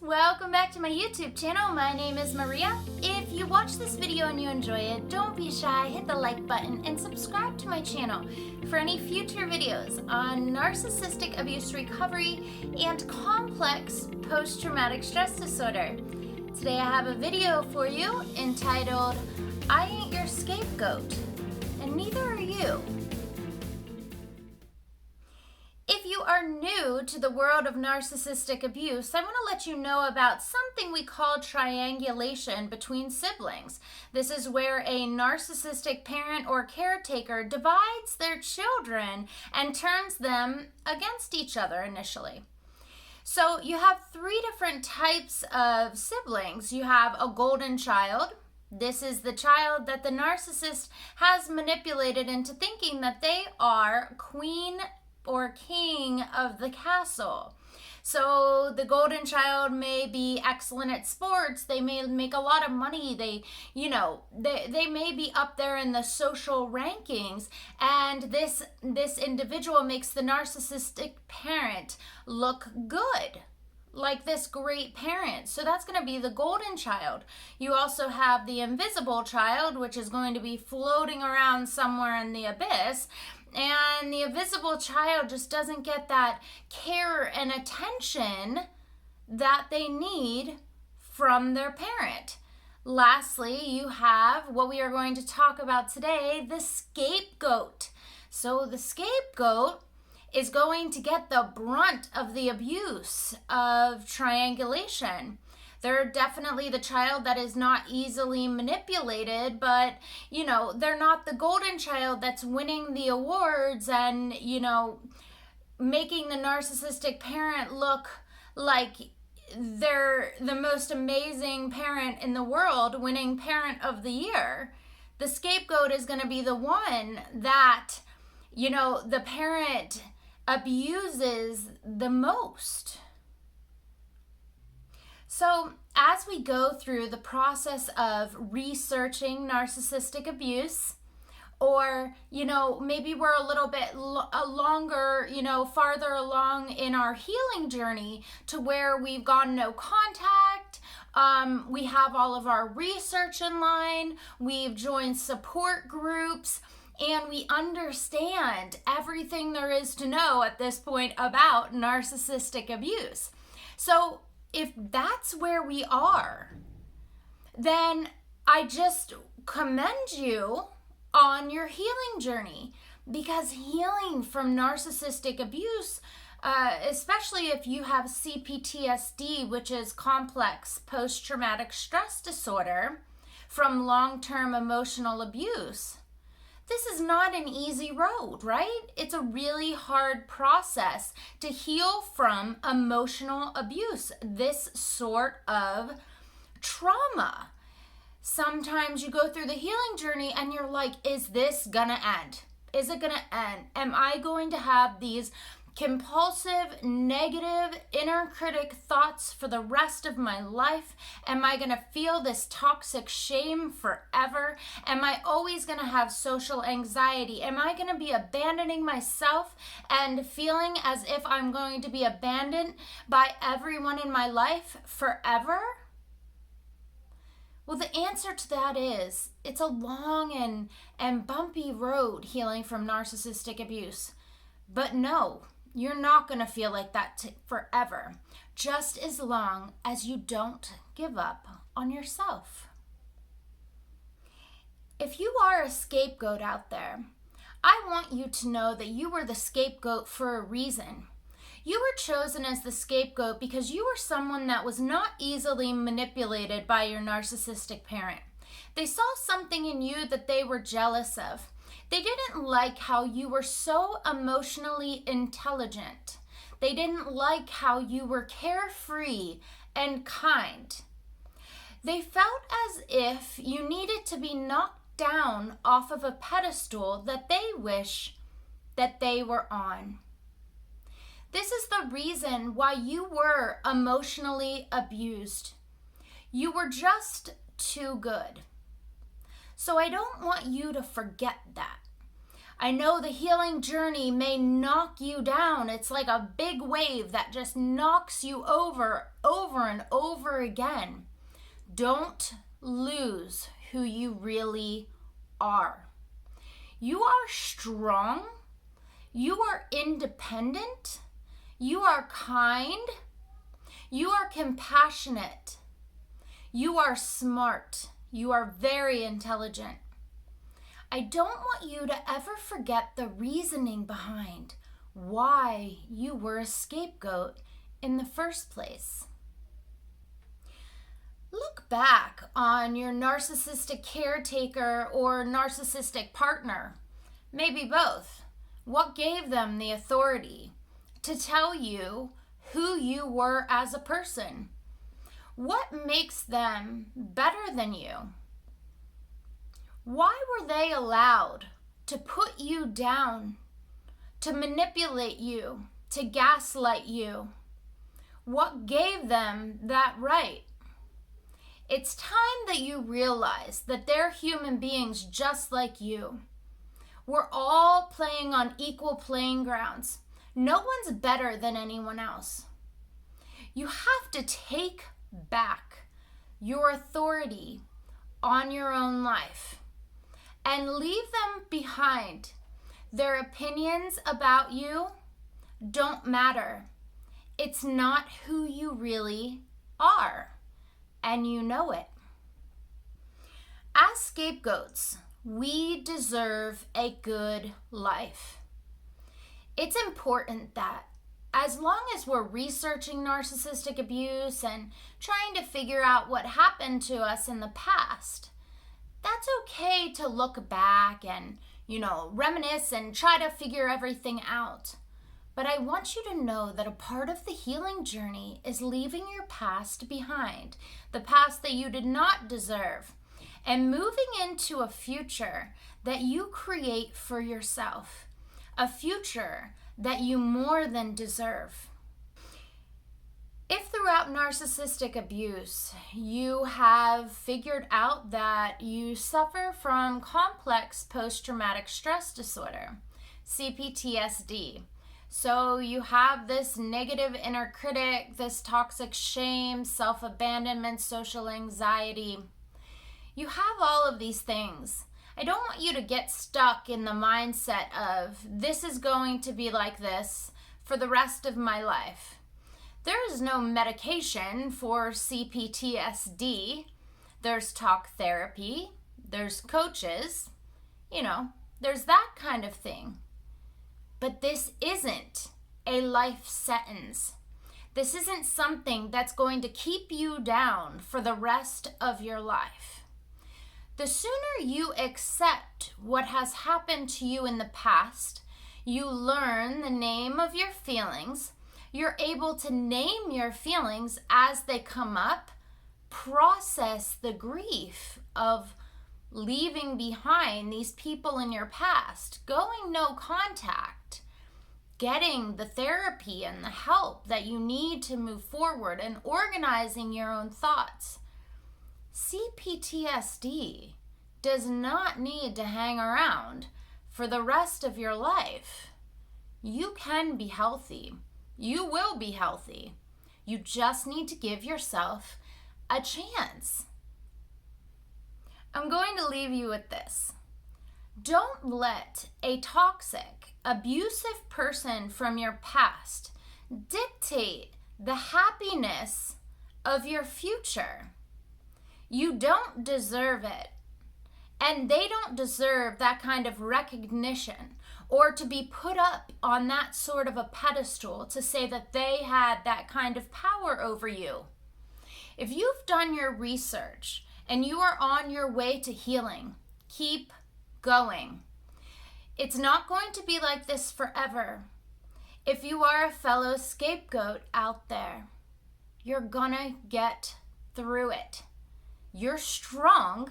welcome back to my YouTube channel. My name is Maria. If you watch this video and you enjoy it, don't be shy, hit the like button and subscribe to my channel for any future videos on narcissistic abuse recovery and complex post-traumatic stress disorder. Today I have a video for you entitled, I Ain't Your Scapegoat, and neither are you. If you are new to the world of narcissistic abuse, I want to let you know about something we call triangulation between siblings. This is where a narcissistic parent or caretaker divides their children and turns them against each other initially. So you have three different types of siblings. You have a golden child. This is the child that the narcissist has manipulated into thinking that they are queen or king of the castle. So the golden child may be excellent at sports, they may make a lot of money, they may be up there in the social rankings, and this individual makes the narcissistic parent look good, like this great parent. So that's going to be the golden child. You also have the invisible child, which is going to be floating around somewhere in the abyss. And the invisible child just doesn't get that care and attention that they need from their parent. Lastly, you have what we are going to talk about today, the scapegoat. So the scapegoat is going to get the brunt of the abuse of triangulation. They're definitely the child that is not easily manipulated, but, they're not the golden child that's winning the awards and, making the narcissistic parent look like they're the most amazing parent in the world, winning Parent of the Year. The scapegoat is going to be the one that, the parent abuses the most. So as we go through the process of researching narcissistic abuse, or, maybe we're a little bit longer, farther along in our healing journey to where we've gone no contact, we have all of our research in line, we've joined support groups, and we understand everything there is to know at this point about narcissistic abuse. So if that's where we are, then I just commend you on your healing journey, because healing from narcissistic abuse, especially if you have CPSD, which is complex post-traumatic stress disorder from long-term emotional abuse, this is not an easy road, right? It's a really hard process to heal from emotional abuse, this sort of trauma. Sometimes you go through the healing journey and you're like, is this gonna end? Is it gonna end? Am I going to have these compulsive, negative, inner critic thoughts for the rest of my life? Am I going to feel this toxic shame forever? Am I always going to have social anxiety? Am I going to be abandoning myself and feeling as if I'm going to be abandoned by everyone in my life forever? Well, the answer to that is, it's a long and bumpy road healing from narcissistic abuse. But no, you're not going to feel like that forever, just as long as you don't give up on yourself. If you are a scapegoat out there, I want you to know that you were the scapegoat for a reason. You were chosen as the scapegoat because you were someone that was not easily manipulated by your narcissistic parent. They saw something in you that they were jealous of. They didn't like how you were so emotionally intelligent. They didn't like how you were carefree and kind. They felt as if you needed to be knocked down off of a pedestal that they wish that they were on. This is the reason why you were emotionally abused. You were just too good. So I don't want you to forget that. I know the healing journey may knock you down. It's like a big wave that just knocks you over and over again. Don't lose who you really are. You are strong. You are independent. You are kind. You are compassionate. You are smart. You are very intelligent. I don't want you to ever forget the reasoning behind why you were a scapegoat in the first place. Look back on your narcissistic caretaker or narcissistic partner, maybe both. What gave them the authority to tell you who you were as a person? What makes them better than you? Why were they allowed to put you down, to manipulate you, to gaslight you? What gave them that right? It's time that you realize that they're human beings just like you. We're all playing on equal playing grounds. No one's better than anyone else. You have to take back your authority on your own life and leave them behind. Their opinions about you don't matter. It's not who you really are, and you know it. As scapegoats, we deserve a good life. It's important that as long as we're researching narcissistic abuse and trying to figure out what happened to us in the past, that's okay to look back and, reminisce and try to figure everything out. But I want you to know that a part of the healing journey is leaving your past behind, the past that you did not deserve, and moving into a future that you create for yourself, a future that you more than deserve. If throughout narcissistic abuse you have figured out that you suffer from complex post-traumatic stress disorder, CPSD, so you have this negative inner critic, this toxic shame, self-abandonment, social anxiety, you have all of these things. I don't want you to get stuck in the mindset of this is going to be like this for the rest of my life. There is no medication for CPSD. There's talk therapy. There's coaches. There's that kind of thing. But this isn't a life sentence. This isn't something that's going to keep you down for the rest of your life. The sooner you accept what has happened to you in the past, you learn the name of your feelings, you're able to name your feelings as they come up, process the grief of leaving behind these people in your past, going no contact, getting the therapy and the help that you need to move forward, and organizing your own thoughts. CPSD does not need to hang around for the rest of your life. You can be healthy. You will be healthy. You just need to give yourself a chance. I'm going to leave you with this. Don't let a toxic, abusive person from your past dictate the happiness of your future. You don't deserve it. And they don't deserve that kind of recognition or to be put up on that sort of a pedestal to say that they had that kind of power over you. If you've done your research and you are on your way to healing, keep going. It's not going to be like this forever. If you are a fellow scapegoat out there, you're gonna get through it. You're strong,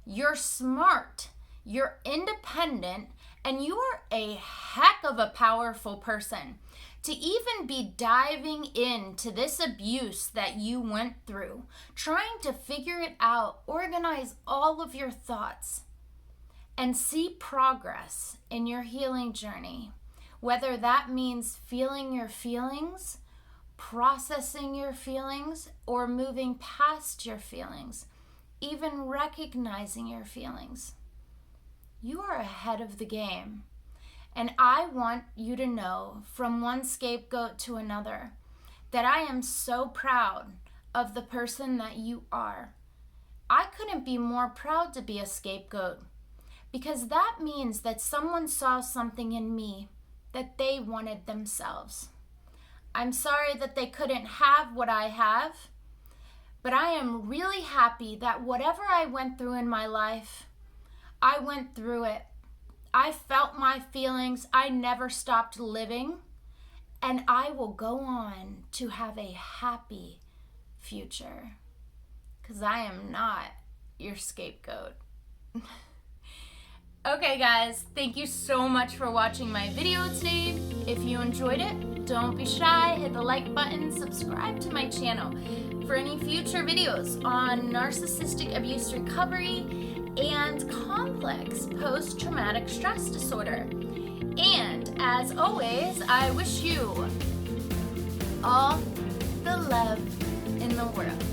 you're smart, you're independent, and you are a heck of a powerful person to even be diving into this abuse that you went through, trying to figure it out, organize all of your thoughts. and see progress in your healing journey, whether that means feeling your feelings, processing your feelings, or moving past your feelings, even recognizing your feelings. You are ahead of the game. And I want you to know, from one scapegoat to another, that I am so proud of the person that you are. I couldn't be more proud to be a scapegoat, because that means that someone saw something in me that they wanted themselves. I'm sorry that they couldn't have what I have, but I am really happy that whatever I went through in my life, I went through it. I felt my feelings. I never stopped living, and I will go on to have a happy future, because I am not your scapegoat. Okay guys, thank you so much for watching my video today. If you enjoyed it, don't be shy, hit the like button, subscribe to my channel for any future videos on narcissistic abuse recovery and complex post-traumatic stress disorder. And as always, I wish you all the love in the world.